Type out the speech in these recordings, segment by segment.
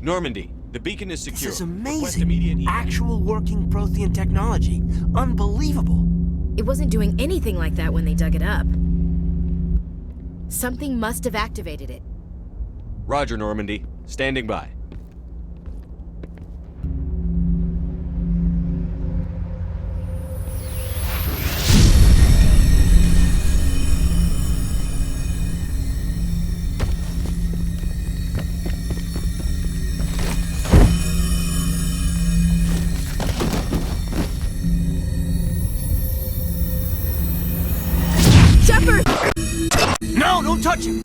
Normandy, the beacon is secure. This is Request amazing. immediate Actual working prothean technology. Unbelievable. It wasn't doing anything like that when they dug it up. Something must have activated it. Roger, Normandy. Standing by. Shepard! No, don't touch him!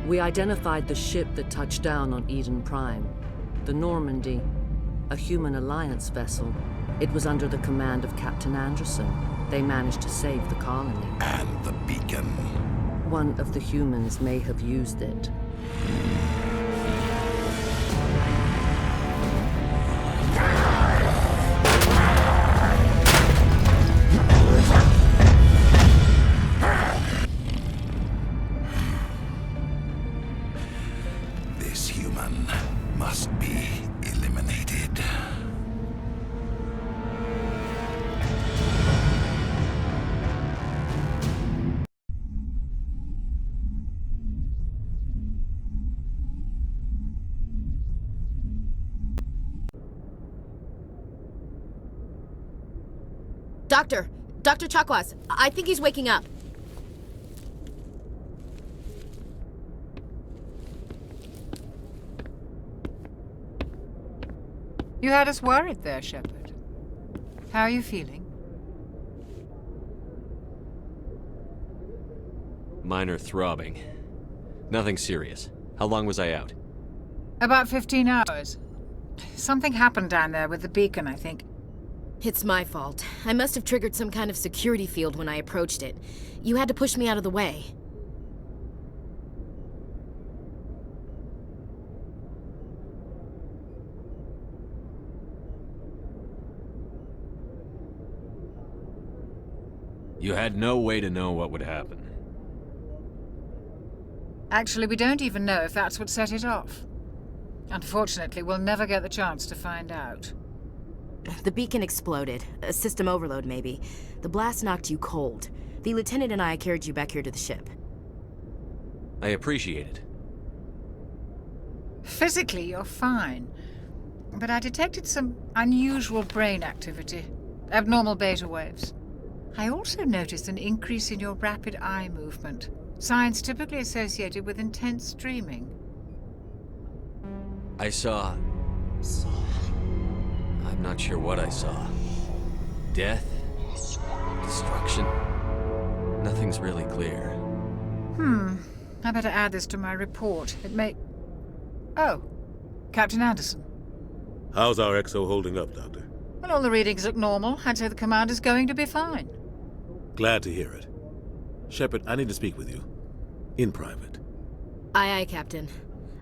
We identified the ship that touched down on Eden Prime. The Normandy, a human alliance vessel. It was under the command of Captain Anderson. They managed to save the colony. And the beacon. One of the humans may have used it. This human must be eliminated. Dr. Chakwas, I think he's waking up. You had us worried there, Shepard. How are you feeling? Minor throbbing. Nothing serious. How long was I out? About 15 hours. Something happened down there with the beacon, I think. It's my fault. I must have triggered some kind of security field when I approached it. You had to push me out of the way. You had no way to know what would happen. Actually, we don't even know if that's what set it off. Unfortunately, we'll never get the chance to find out. The beacon exploded. A system overload, maybe. The blast knocked you cold. The lieutenant and I carried you back here to the ship. I appreciate it. Physically, you're fine. But I detected some unusual brain activity. Abnormal beta waves. I also noticed an increase in your rapid eye movement. Signs typically associated with intense dreaming. I saw... I'm not sure what I saw. Death? Destruction? Nothing's really clear. I better add this to my report. It may... Oh, Captain Anderson. How's our XO holding up, Doctor? Well, all the readings look normal. I'd say the commander's going to be fine. Glad to hear it. Shepard, I need to speak with you. In private. Aye, aye, Captain.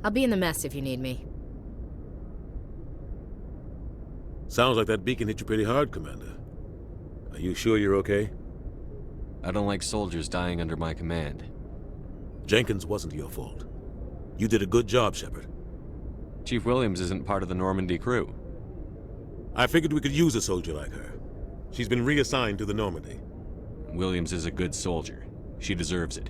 I'll be in the mess if you need me. Sounds like that beacon hit you pretty hard, Commander. Are you sure you're okay? I don't like soldiers dying under my command. Jenkins wasn't your fault. You did a good job, Shepard. Chief Williams isn't part of the Normandy crew. I figured we could use a soldier like her. She's been reassigned to the Normandy. Williams is a good soldier. She deserves it.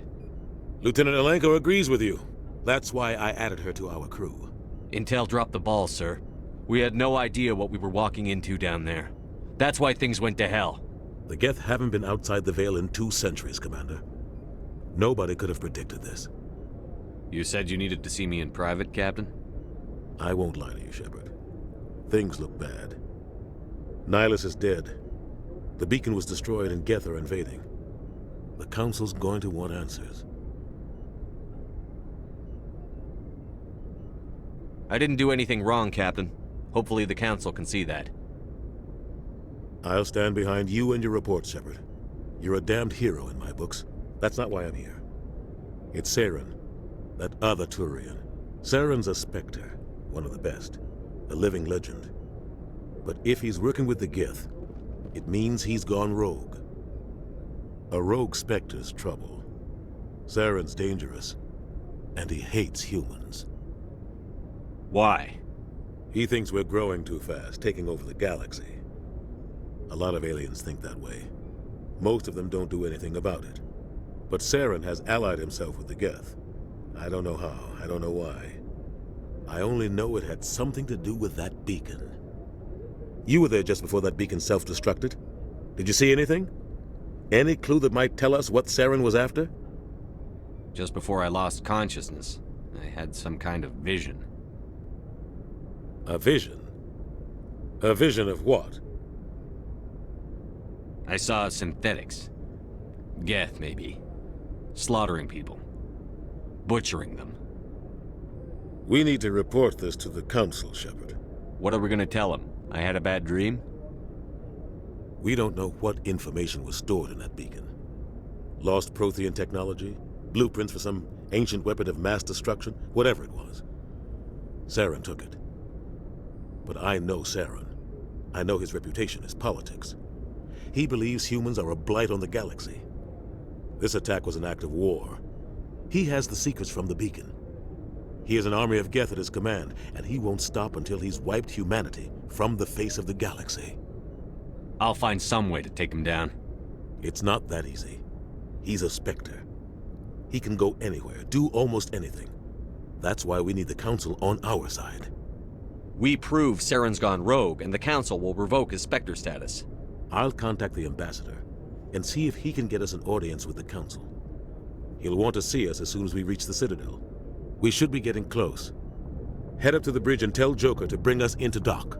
Lieutenant Alenko agrees with you. That's why I added her to our crew. Intel dropped the ball, sir. We had no idea what we were walking into down there. That's why things went to hell. The Geth haven't been outside the Veil in 2 centuries, Commander. Nobody could have predicted this. You said you needed to see me in private, Captain? I won't lie to you, Shepard. Things look bad. Nihilus is dead. The beacon was destroyed and Geth are invading. The Council's going to want answers. I didn't do anything wrong, Captain. Hopefully the Council can see that. I'll stand behind you and your report, Shepard. You're a damned hero in my books. That's not why I'm here. It's Saren, that other Turian. Saren's a Spectre, one of the best, a living legend. But if he's working with the Gith, it means he's gone rogue. A rogue Spectre's trouble. Saren's dangerous, and he hates humans. Why? He thinks we're growing too fast, taking over the galaxy. A lot of aliens think that way. Most of them don't do anything about it. But Saren has allied himself with the Geth. I don't know how, I don't know why. I only know it had something to do with that beacon. You were there just before that beacon self-destructed. Did you see anything? Any clue that might tell us what Saren was after? Just before I lost consciousness, I had some kind of vision. A vision? A vision of what? I saw synthetics. Geth, maybe. Slaughtering people. Butchering them. We need to report this to the Council, Shepard. What are we gonna tell them? I had a bad dream? We don't know what information was stored in that beacon. Lost prothean technology? Blueprints for some ancient weapon of mass destruction? Whatever it was. Saren took it. But I know Saren. I know his reputation is politics. He believes humans are a blight on the galaxy. This attack was an act of war. He has the secrets from the beacon. He has an army of Geth at his command, and he won't stop until he's wiped humanity from the face of the galaxy. I'll find some way to take him down. It's not that easy. He's a Spectre. He can go anywhere, do almost anything. That's why we need the Council on our side. We prove Saren's gone rogue, and the Council will revoke his Spectre status. I'll contact the Ambassador and see if he can get us an audience with the Council. He'll want to see us as soon as we reach the Citadel. We should be getting close. Head up to the bridge and tell Joker to bring us into dock.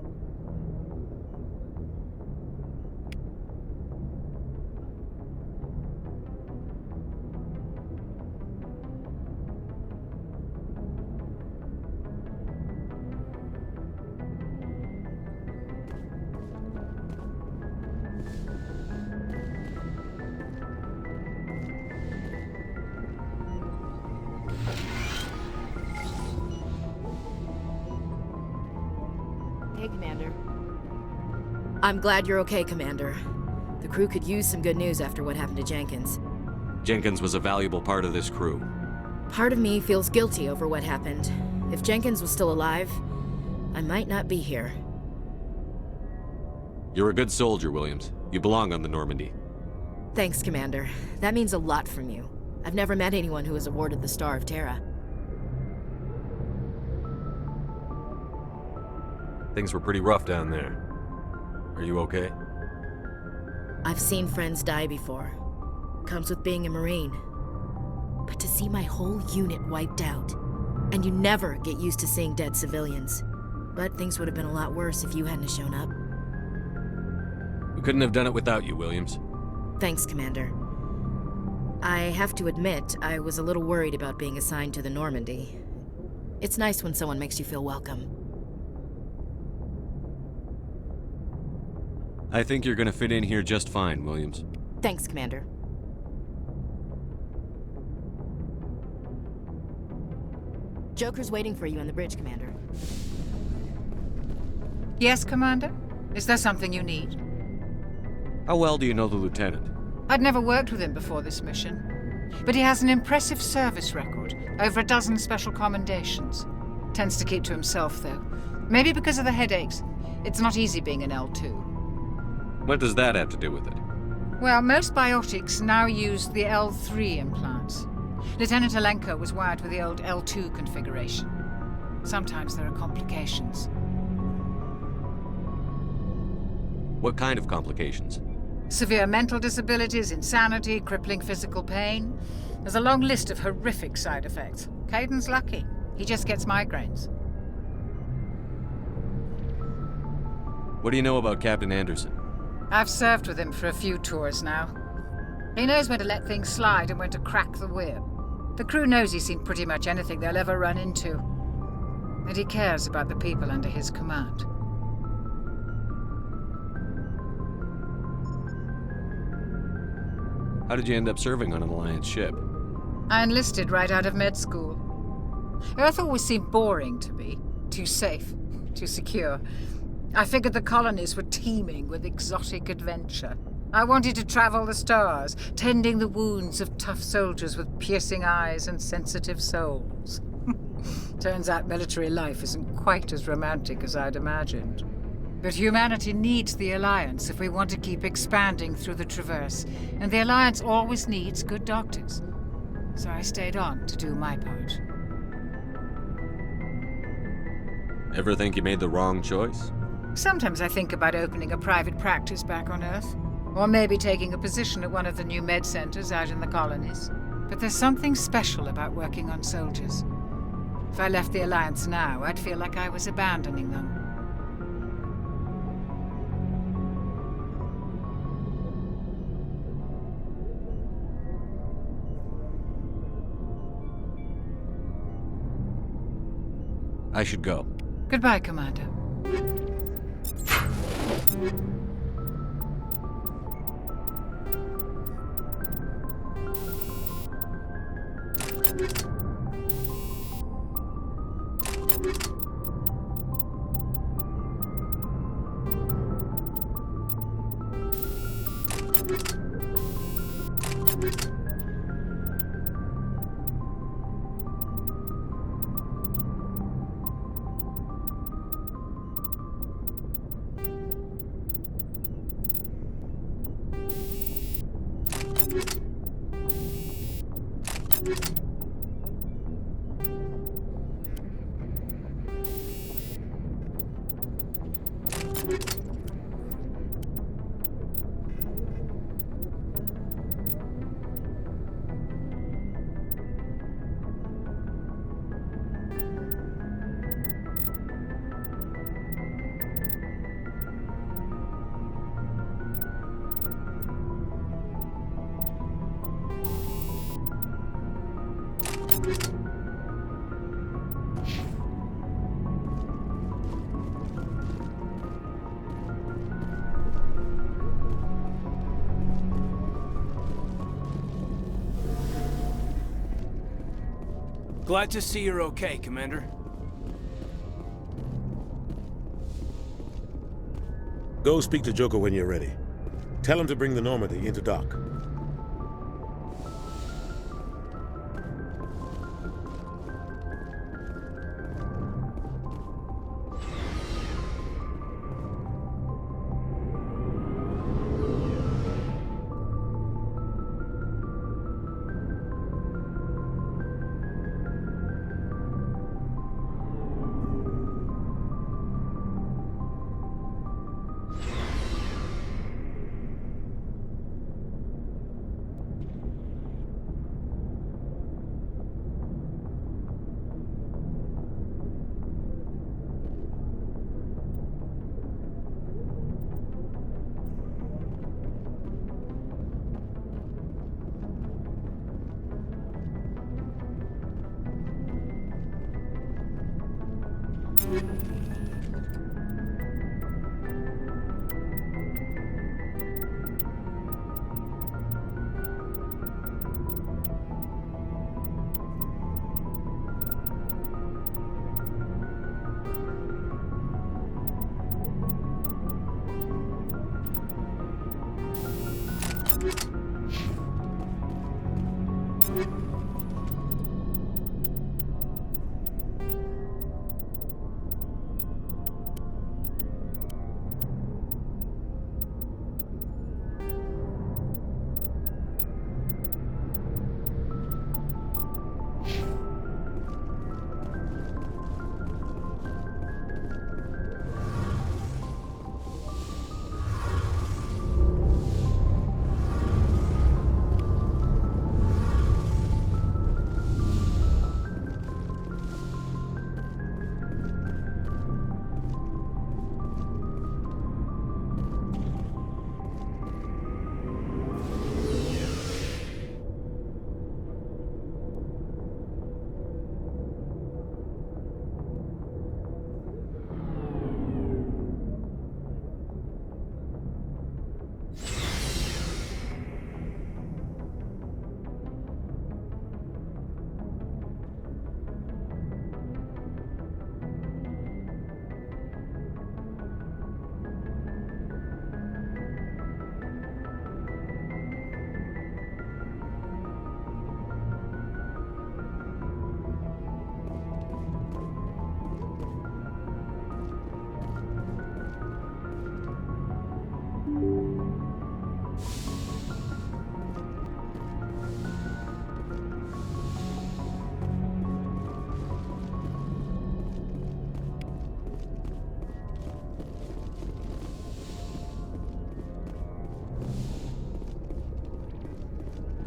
Hey, Commander. I'm glad you're okay, Commander. The crew could use some good news after what happened to Jenkins. Jenkins was a valuable part of this crew. Part of me feels guilty over what happened. If Jenkins was still alive, I might not be here. You're a good soldier, Williams. You belong on the Normandy. Thanks, Commander. That means a lot from you. I've never met anyone who was awarded the Star of Terra. Things were pretty rough down there. Are you okay? I've seen friends die before. Comes with being a Marine. But to see my whole unit wiped out, and you never get used to seeing dead civilians. But things would have been a lot worse if you hadn't shown up. We couldn't have done it without you, Williams. Thanks, Commander. I have to admit, I was a little worried about being assigned to the Normandy. It's nice when someone makes you feel welcome. I think you're gonna fit in here just fine, Williams. Thanks, Commander. Joker's waiting for you on the bridge, Commander. Yes, Commander? Is there something you need? How well do you know the Lieutenant? I'd never worked with him before this mission. But he has an impressive service record, over a dozen special commendations. Tends to keep to himself, though. Maybe because of the headaches. It's not easy being an L2. What does that have to do with it? Well, most biotics now use the L3 implants. Lieutenant Alenko was wired with the old L2 configuration. Sometimes there are complications. What kind of complications? Severe mental disabilities, insanity, crippling physical pain. There's a long list of horrific side effects. Caden's lucky. He just gets migraines. What do you know about Captain Anderson? I've served with him for a few tours now. He knows when to let things slide and when to crack the whip. The crew knows he's seen pretty much anything they'll ever run into. And he cares about the people under his command. How did you end up serving on an Alliance ship? I enlisted right out of med school. Earth always seemed boring to me. Too safe, too secure. I figured the colonies were teeming with exotic adventure. I wanted to travel the stars, tending the wounds of tough soldiers with piercing eyes and sensitive souls. Turns out military life isn't quite as romantic as I'd imagined. But humanity needs the Alliance if we want to keep expanding through the Traverse, and the Alliance always needs good doctors. So I stayed on to do my part. Ever think you made the wrong choice? Sometimes I think about opening a private practice back on Earth, or maybe taking a position at one of the new med centers out in the colonies. But there's something special about working on soldiers. If I left the Alliance now, I'd feel like I was abandoning them. I should go. Goodbye, Commander. Glad to see you're okay, Commander. Go speak to Joker when you're ready. Tell him to bring the Normandy into dock.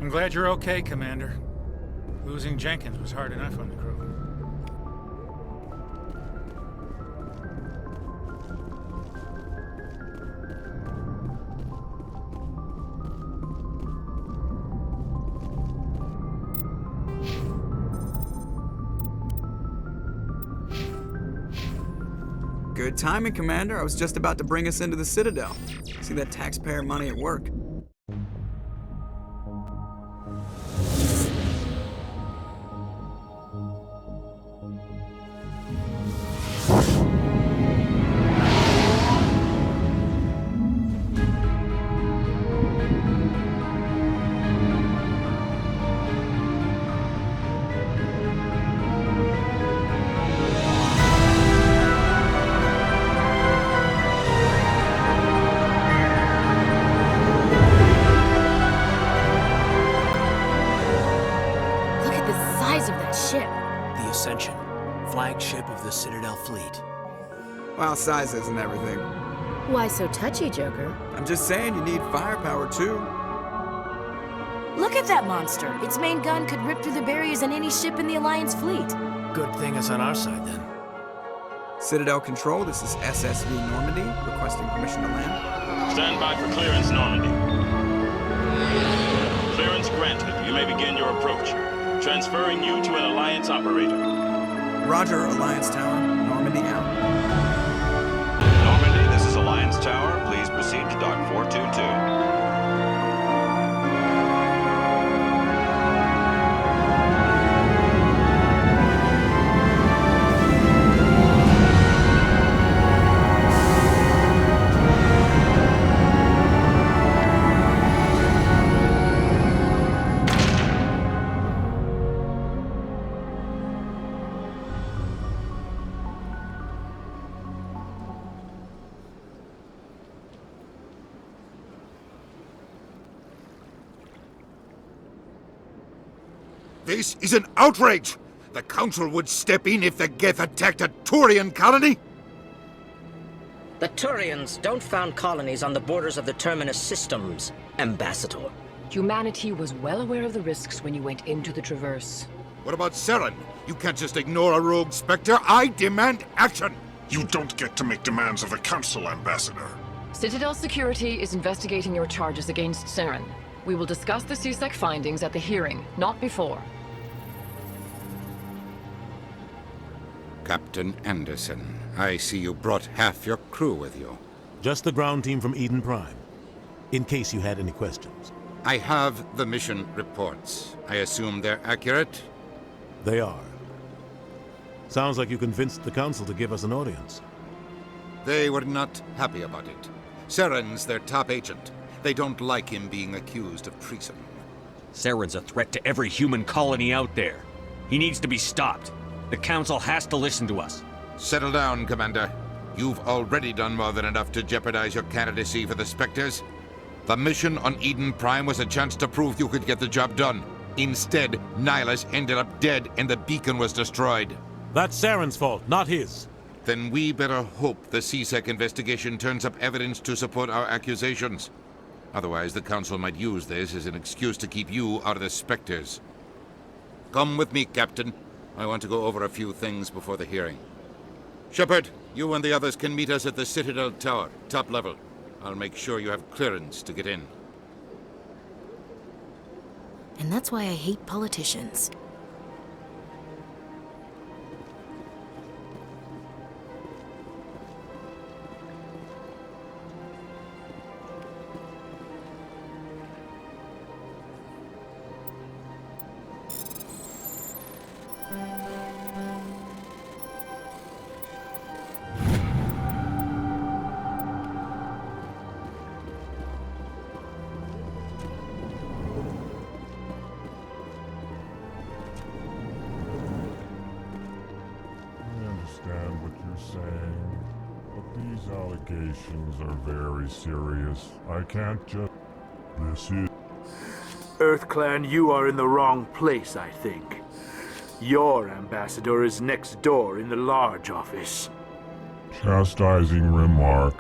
I'm glad you're okay, Commander. Losing Jenkins was hard enough on the crew. Good timing, Commander. I was just about to bring us into the Citadel. See that taxpayer money at work. Flagship of the Citadel fleet. Well, size isn't everything. Why so touchy, Joker? I'm just saying you need firepower, too. Look at that monster. Its main gun could rip through the barriers in any ship in the Alliance fleet. Good thing it's on our side, then. Citadel Control, this is SSV Normandy, requesting permission to land. Stand by for clearance, Normandy. Clearance granted. You may begin your approach. Transferring you to an Alliance operator. Roger, Alliance Tower. Normandy out. Normandy, this is Alliance Tower. Please proceed to Dock 422. This is an outrage! The Council would step in if the Geth attacked a Turian colony! The Turians don't found colonies on the borders of the Terminus systems, Ambassador. Humanity was well aware of the risks when you went into the Traverse. What about Saren? You can't just ignore a rogue Spectre. I demand action! You don't get to make demands of the Council, Ambassador. Citadel Security is investigating your charges against Saren. We will discuss the CSEC findings at the hearing, not before. Captain Anderson, I see you brought half your crew with you. Just the ground team from Eden Prime, in case you had any questions. I have the mission reports. I assume they're accurate? They are. Sounds like you convinced the Council to give us an audience. They were not happy about it. Saren's their top agent. They don't like him being accused of treason. Saren's a threat to every human colony out there. He needs to be stopped. The Council has to listen to us. Settle down, Commander. You've already done more than enough to jeopardize your candidacy for the Spectres. The mission on Eden Prime was a chance to prove you could get the job done. Instead, Nihilus ended up dead and the beacon was destroyed. That's Saren's fault, not his. Then we better hope the CSEC investigation turns up evidence to support our accusations. Otherwise, the Council might use this as an excuse to keep you out of the Spectres. Come with me, Captain. I want to go over a few things before the hearing. Shepard, you and the others can meet us at the Citadel Tower, top level. I'll make sure you have clearance to get in. And that's why I hate politicians. Allegations are very serious. I can't just... This is... EarthClan, you are in the wrong place, I think. Your ambassador is next door in the large office. Chastising remark.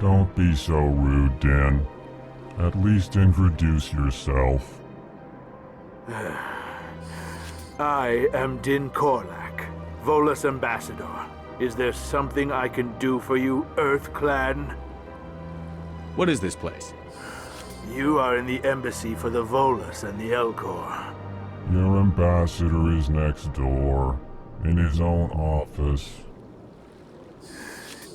Don't be so rude, Den. At least introduce yourself. I am Din Korlak, Volus Ambassador. Is there something I can do for you, Earth Clan? What is this place? You are in the embassy for the Volus and the Elcor. Your ambassador is next door, in his own office.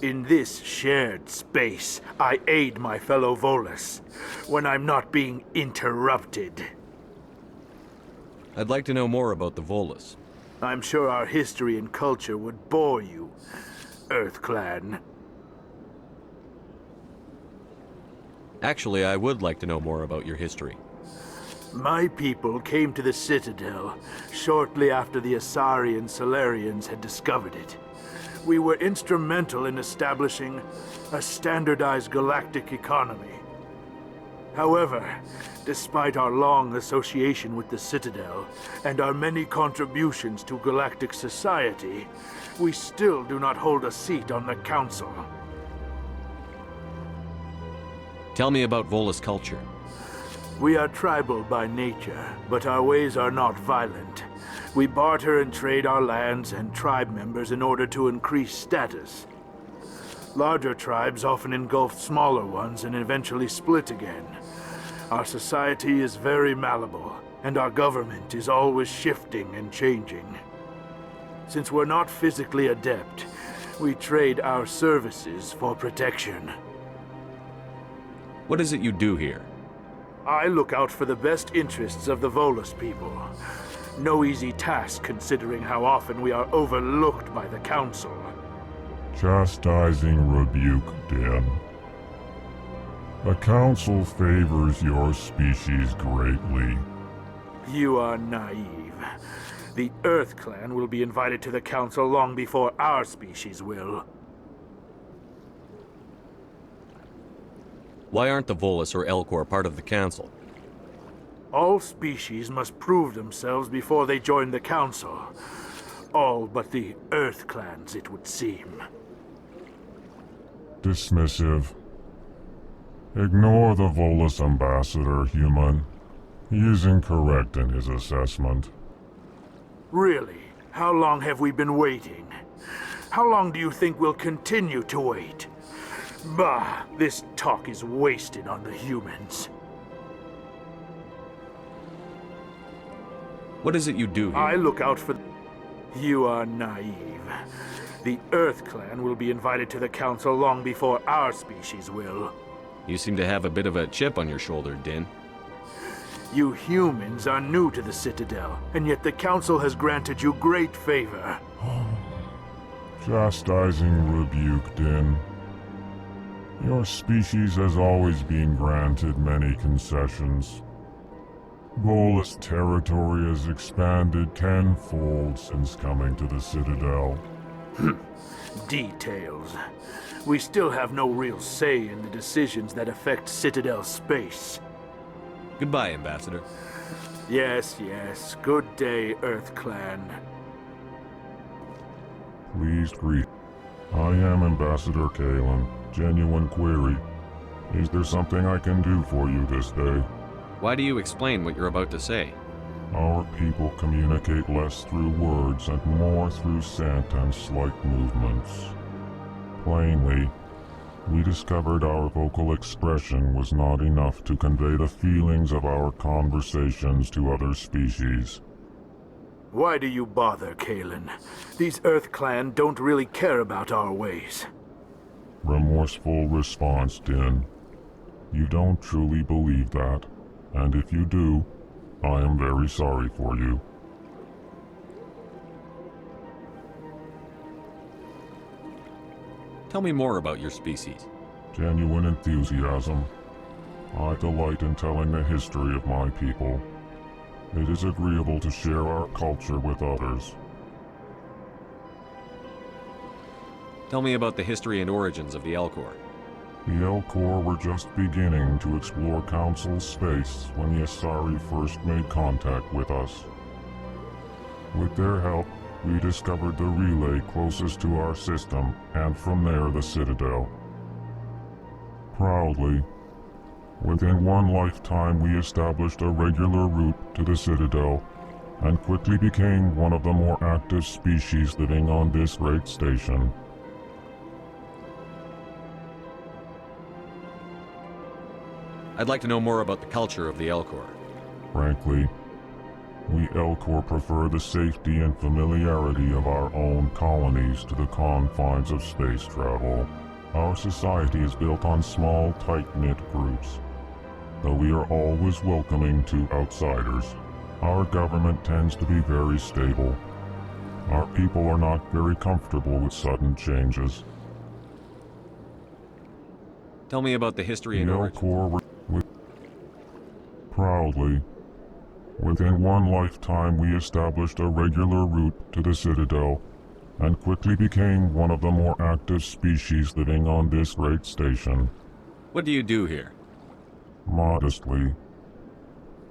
In this shared space, I aid my fellow Volus when I'm not being interrupted. I'd like to know more about the Volus. I'm sure our history and culture would bore you, Earth Clan. Actually, I would like to know more about your history. My people came to the Citadel shortly after the Asari and Solarians had discovered it. We were instrumental in establishing a standardized galactic economy. However, despite our long association with the Citadel and our many contributions to galactic society, we still do not hold a seat on the Council. Tell me about Volus culture. We are tribal by nature, but our ways are not violent. We barter and trade our lands and tribe members in order to increase status. Larger tribes often engulf smaller ones and eventually split again. Our society is very malleable, and our government is always shifting and changing. Since we're not physically adept, we trade our services for protection. What is it you do here? I look out for the best interests of the Volus people. No easy task considering how often we are overlooked by the Council. Chastising rebuke, Din. The Council favors your species greatly. You are naive. The Earth Clan will be invited to the Council long before our species will. Why aren't the Volus or Elcor part of the Council? All species must prove themselves before they join the Council. All but the Earth Clans, it would seem. Dismissive. Ignore the Volus ambassador, human. He is incorrect in his assessment. Really? How long have we been waiting? How long do you think we'll continue to wait? Bah, this talk is wasted on the humans. What is it you do here? I look out for... You are naive. The Earth Clan will be invited to the Council long before our species will. You seem to have a bit of a chip on your shoulder, Din. You humans are new to the Citadel, and yet the Council has granted you great favor. Chastising rebuke, Din. Your species has always been granted many concessions. Volus territory has expanded tenfold since coming to the Citadel. Details. We still have no real say in the decisions that affect Citadel space. Goodbye, Ambassador. Yes, yes. Good day, Earth Clan. Please greet. I am Ambassador Kalen. Genuine query. Is there something I can do for you this day? Why do you explain what you're about to say? Our people communicate less through words and more through scent and slight movements. Plainly, we discovered our vocal expression was not enough to convey the feelings of our conversations to other species. Why do you bother, Kalen? These Earth Clan don't really care about our ways. Remorseful response, Din. You don't truly believe that, and if you do, I am very sorry for you. Tell me more about your species. Genuine enthusiasm. I delight in telling the history of my people. It is agreeable to share our culture with others. Tell me about the history and origins of the Elcor. The Elcor were just beginning to explore Council space when the Asari first made contact with us. With their help, we discovered the relay closest to our system, and from there the Citadel. Proudly, Within one lifetime, we established a regular route to the Citadel, and quickly became one of the more active species living on this great station. I'd like to know more about the culture of the Elcor. Frankly, we Elcor prefer the safety and familiarity of our own colonies to the confines of space travel. Our society is built on small, tight-knit groups. Though we are always welcoming to outsiders, our government tends to be very stable. Our people are not very comfortable with sudden changes. Tell me about the history and The origin. Elcor proudly. Within one lifetime, we established a regular route to the Citadel, and quickly became one of the more active species living on this great station. What do you do here? Modestly,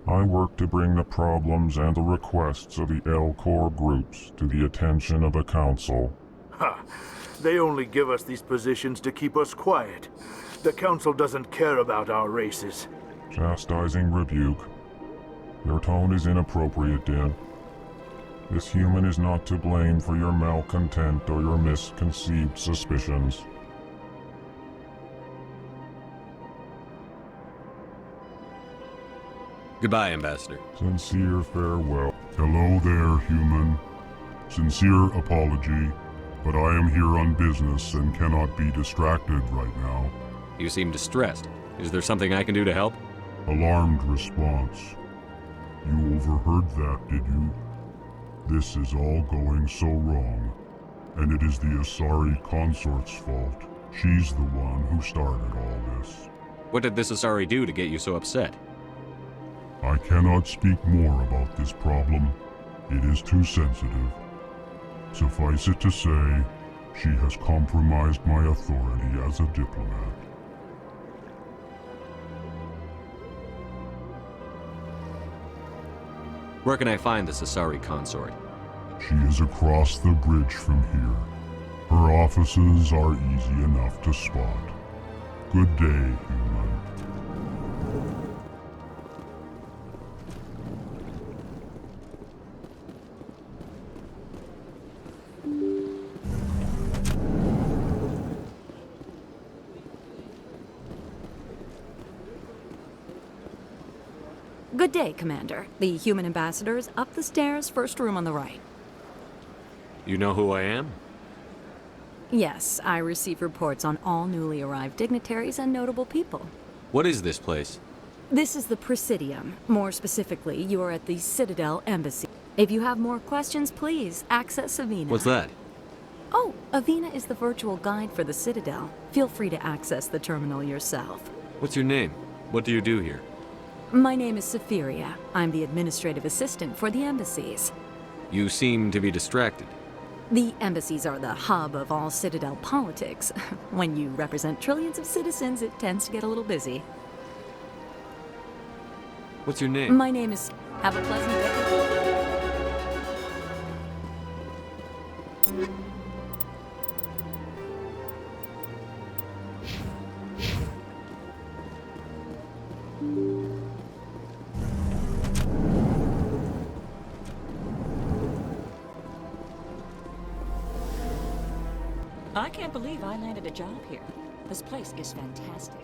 I work to bring the problems and the requests of the Elcor groups to the attention of the Council. Ha! They only give us these positions to keep us quiet. The Council doesn't care about our races. Chastising rebuke. Your tone is inappropriate, Din. This human is not to blame for your malcontent or your misconceived suspicions. Goodbye, Ambassador. Sincere farewell. Hello there, human. Sincere apology, but I am here on business and cannot be distracted right now. You seem distressed. Is there something I can do to help? Alarmed response. You overheard that, did you? This is all going so wrong, and it is the Asari consort's fault. She's the one who started all this. What did this Asari do to get you so upset? I cannot speak more about this problem. It is too sensitive. Suffice it to say, she has compromised my authority as a diplomat. Where can I find this Asari consort? She is across the bridge from here. Her offices are easy enough to spot. Good day, human. Good day, Commander. The human ambassador is up the stairs, first room on the right. You know who I am? Yes, I receive reports on all newly arrived dignitaries and notable people. What is this place? This is the Presidium. More specifically, you are at the Citadel Embassy. If you have more questions, please access Avina. What's that? Oh, Avina is the virtual guide for the Citadel. Feel free to access the terminal yourself. What's your name? What do you do here? My name is Safiria. I'm the administrative assistant for the embassies. You seem to be distracted. The embassies are the hub of all Citadel politics. When you represent trillions of citizens, it tends to get a little busy. What's your name? My name is... Have a pleasant day. I can't believe I landed a job here. This place is fantastic.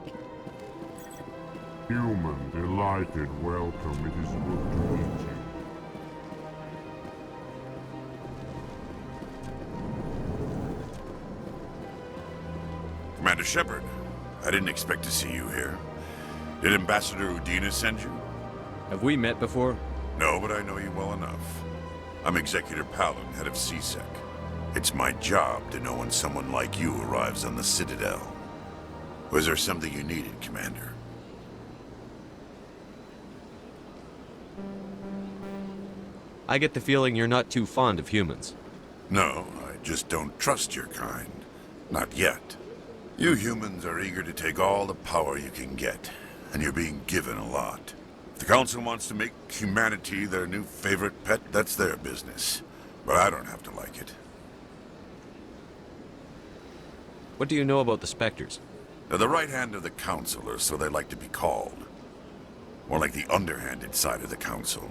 Human, delighted, welcome. It is good to meet you. Commander Shepard, I didn't expect to see you here. Did Ambassador Udina send you? Have we met before? No, but I know you well enough. I'm Executor Paladin, head of CSEC. It's my job to know when someone like you arrives on the Citadel. Was there something you needed, Commander? I get the feeling you're not too fond of humans. No, I just don't trust your kind. Not yet. You humans are eager to take all the power you can get, and you're being given a lot. If the Council wants to make humanity their new favorite pet, that's their business. But I don't have to like it. What do you know about the Spectres? They're the right hand of the Council, or so they like to be called. More like the underhanded side of the Council.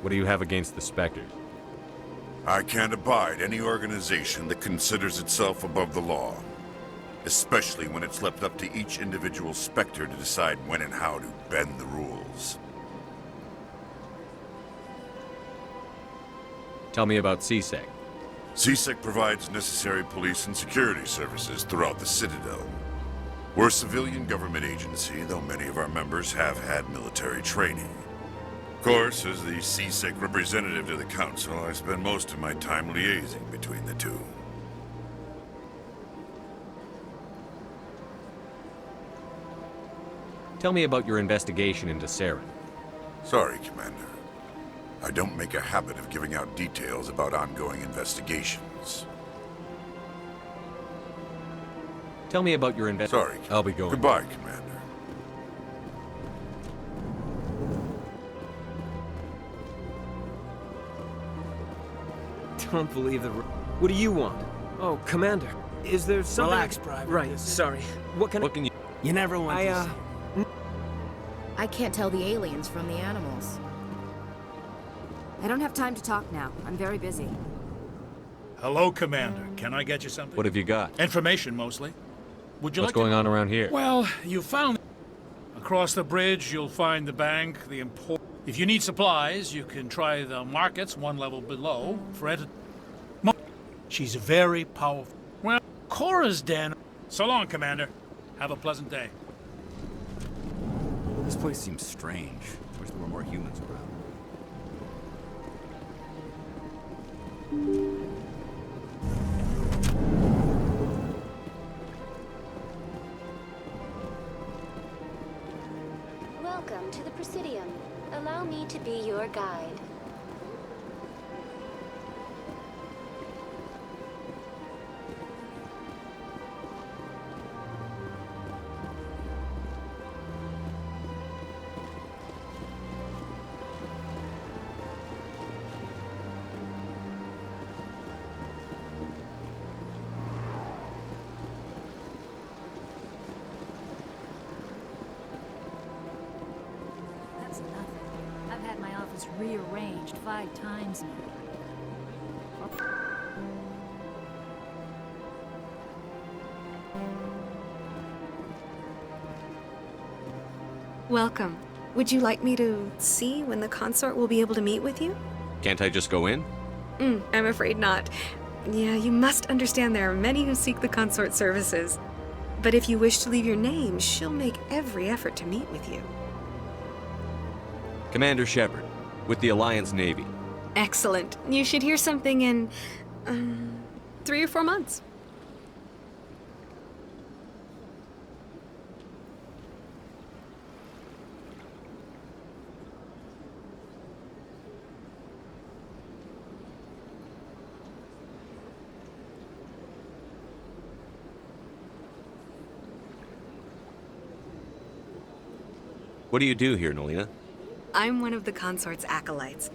What do you have against the Spectres? I can't abide any organization that considers itself above the law. Especially when it's left up to each individual Spectre to decide when and how to bend the rules. Tell me about CSEC. CSEC provides necessary police and security services throughout the Citadel. We're a civilian government agency, though many of our members have had military training. Of course, as the CSEC representative to the Council, I spend most of my time liaising between the two. Tell me about your investigation into saren. Sorry, Commander. I don't make a habit of giving out details about ongoing investigations. Tell me about your Sorry. I'll be going. Goodbye, Commander. Don't believe the... What do you want? Oh, Commander. Is there something... Relax, Private. Right, sorry. What can you... You never want to... I can't tell the aliens from the animals. I don't have time to talk now. I'm very busy. Hello, Commander. Can I get you something? What have you got? Information, mostly. Would you What's like going on around here? Well, you found... Across the bridge, you'll find the bank, the import... If you need supplies, you can try the markets one level below. She's very powerful. Well, Cora's den. So long, Commander. Have a pleasant day. This place seems strange. Wish there were more humans around. Welcome to the Presidium. Allow me to be your guide. Rearranged 5 times now. Welcome. Would you like me to see when the consort will be able to meet with you? Can't I just go in? I'm afraid not. Yeah, you must understand there are many who seek the consort services. But if you wish to leave your name, she'll make every effort to meet with you. Commander Shepard, with the Alliance Navy. Excellent. You should hear something in 3 or 4 months. What do you do here, Nolina? I'm one of the consort's acolytes.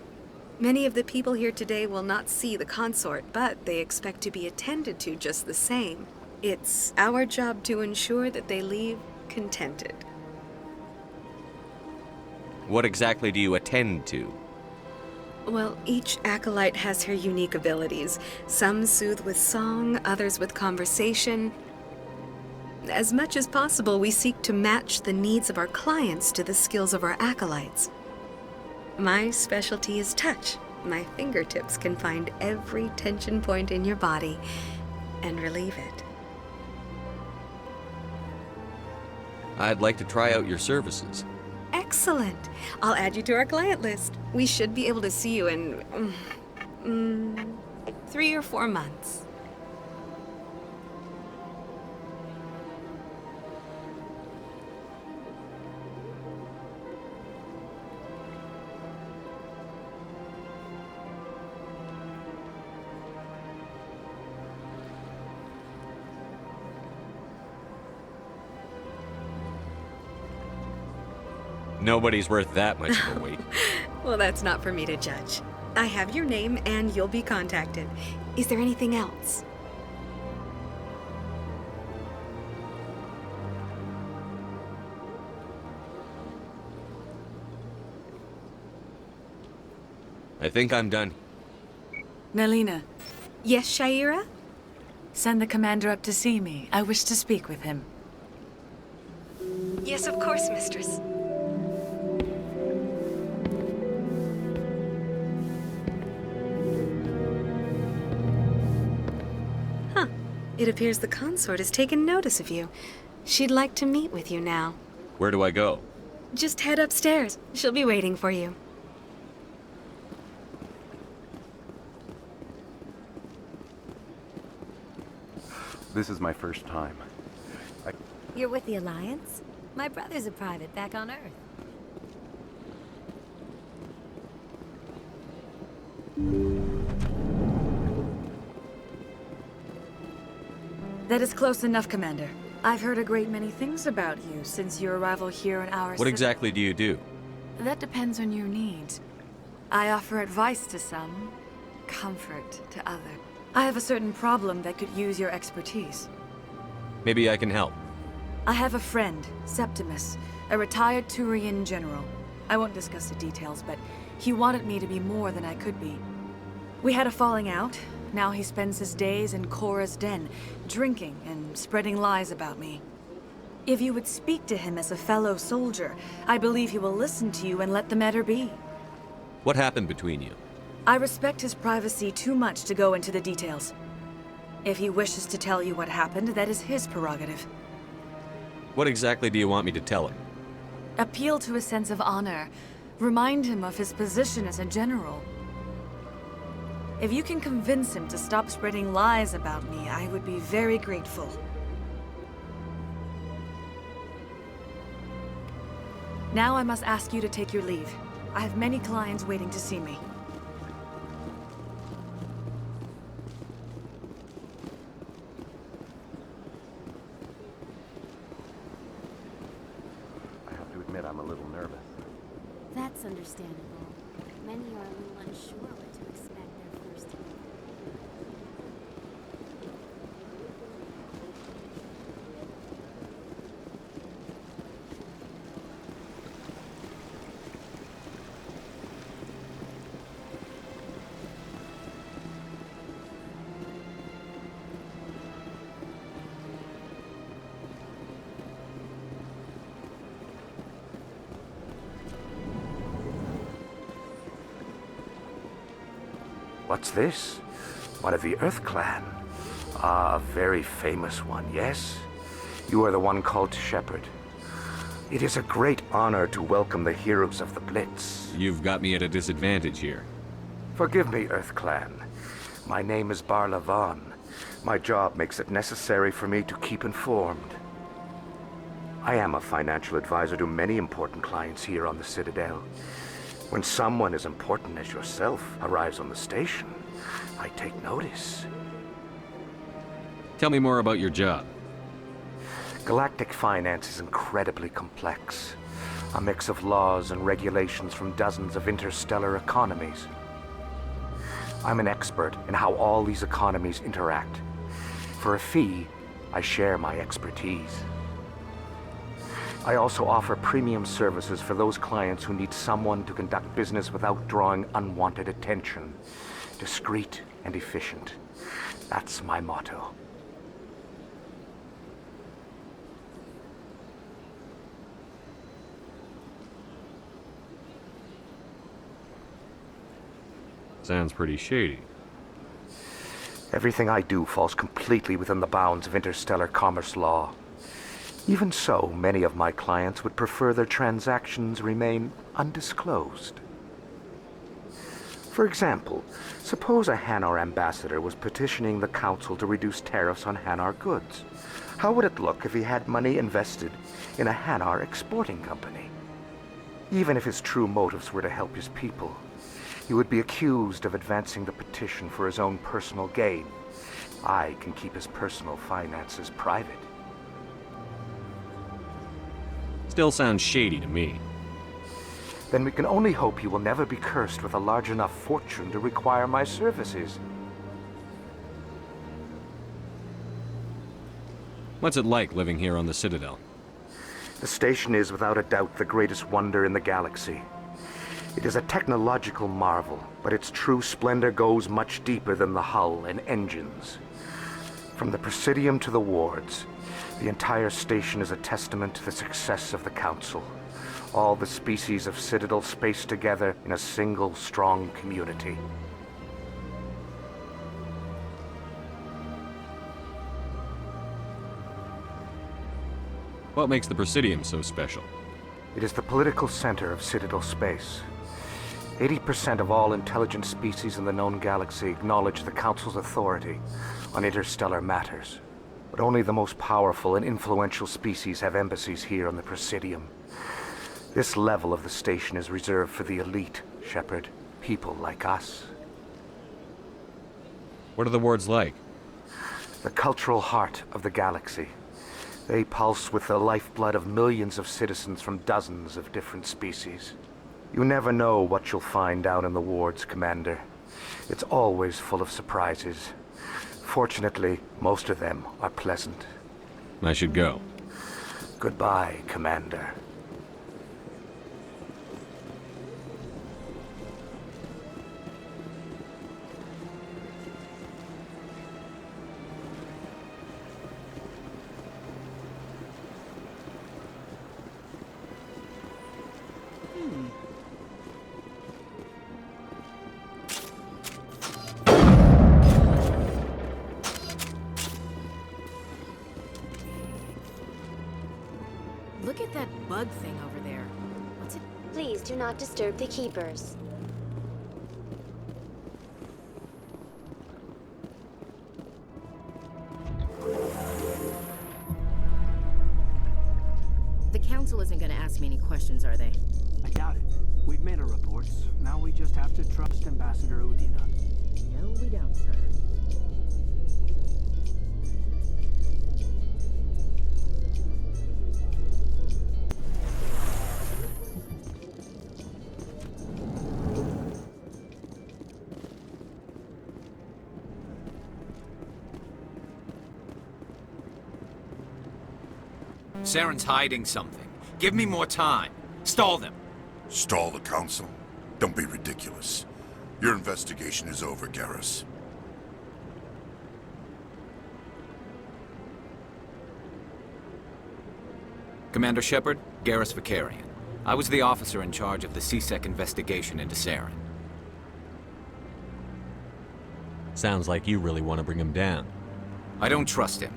Many of the people here today will not see the consort, but they expect to be attended to just the same. It's our job to ensure that they leave contented. What exactly do you attend to? Well, each acolyte has her unique abilities. Some soothe with song, others with conversation. As much as possible, we seek to match the needs of our clients to the skills of our acolytes. My specialty is touch. My fingertips can find every tension point in your body and relieve it. I'd like to try out your services. Excellent. I'll add you to our client list. We should be able to see you in 3 or 4 months. Nobody's worth that much of a wait. Well, that's not for me to judge. I have your name and you'll be contacted. Is there anything else? I think I'm done. Nelina. Yes, Shaira? Send the commander up to see me. I wish to speak with him. Yes, of course, mistress. Huh. It appears the consort has taken notice of you. She'd like to meet with you now. Where do I go? Just head upstairs. She'll be waiting for you. This is my first time. You're with the Alliance? My brother's a private back on Earth. That is close enough, Commander. I've heard a great many things about you since your arrival here in our What city. exactly do you do? That depends on your needs. I offer advice to some, comfort to others. I have a certain problem that could use your expertise. Maybe I can help. I have a friend, Septimus, a retired Turian general. I won't discuss the details, but he wanted me to be more than I could be. We had a falling out. Now he spends his days in Korra's den, drinking and spreading lies about me. If you would speak to him as a fellow soldier, I believe he will listen to you and let the matter be. What happened between you? I respect his privacy too much to go into the details. If he wishes to tell you what happened, that is his prerogative. What exactly do you want me to tell him? Appeal to his sense of honor. Remind him of his position as a general. If you can convince him to stop spreading lies about me, I would be very grateful. Now I must ask you to take your leave. I have many clients waiting to see me. I have to admit I'm a little nervous. That's understandable. Many are a little unsure what to expect their first time. What's this? One of the Earth Clan. Ah, a very famous one, yes? You are the one called Shepherd. It is a great honor to welcome the heroes of the Blitz. You've got me at a disadvantage here. Forgive me, Earth Clan. My name is Barla Vaughn. My job makes it necessary for me to keep informed. I am a financial advisor to many important clients here on the Citadel. When someone as important as yourself arrives on the station, I take notice. Tell me more about your job. Galactic finance is incredibly complex. A mix of laws and regulations from dozens of interstellar economies. I'm an expert in how all these economies interact. For a fee, I share my expertise. I also offer premium services for those clients who need someone to conduct business without drawing unwanted attention. Discreet and efficient. That's my motto. Sounds pretty shady. Everything I do falls completely within the bounds of interstellar commerce law. Even so, many of my clients would prefer their transactions remain undisclosed. For example, suppose a Hanar ambassador was petitioning the council to reduce tariffs on Hanar goods. How would it look if he had money invested in a Hanar exporting company? Even if his true motives were to help his people, he would be accused of advancing the petition for his own personal gain. I can keep his personal finances private. Still sounds shady to me. Then we can only hope you will never be cursed with a large enough fortune to require my services. What's it like living here on the Citadel? The station is without a doubt the greatest wonder in the galaxy. It is a technological marvel, but its true splendor goes much deeper than the hull and engines. From the Presidium to the wards, the entire station is a testament to the success of the Council. All the species of Citadel spaced together in a single strong community. What makes the Presidium so special? It is the political center of Citadel space. 80% of all intelligent species in the known galaxy acknowledge the Council's authority on interstellar matters. But only the most powerful and influential species have embassies here on the Presidium. This level of the station is reserved for the elite, Shepard. People like us. What are the wards like? The cultural heart of the galaxy. They pulse with the lifeblood of millions of citizens from dozens of different species. You never know what you'll find down in the wards, Commander. It's always full of surprises. Fortunately, most of them are pleasant. I should go. Goodbye, Commander. Look at that bug thing over there. What's it? Please do not disturb the keepers. The Council isn't gonna ask me any questions, are they? I doubt it. We've made our reports. Now we just have to trust Ambassador Udina. No, we don't, sir. Saren's hiding something. Give me more time. Stall them. Stall the Council? Don't be ridiculous. Your investigation is over, Garrus. Commander Shepard, Garrus Vicarian. I was the officer in charge of the CSEC investigation into Saren. Sounds like you really want to bring him down. I don't trust him.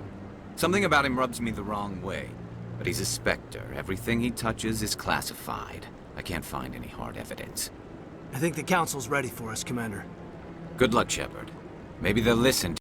Something about him rubs me the wrong way. But he's a Spectre. Everything he touches is classified. I can't find any hard evidence. I think the Council's ready for us, Commander. Good luck, Shepard. Maybe they'll listen to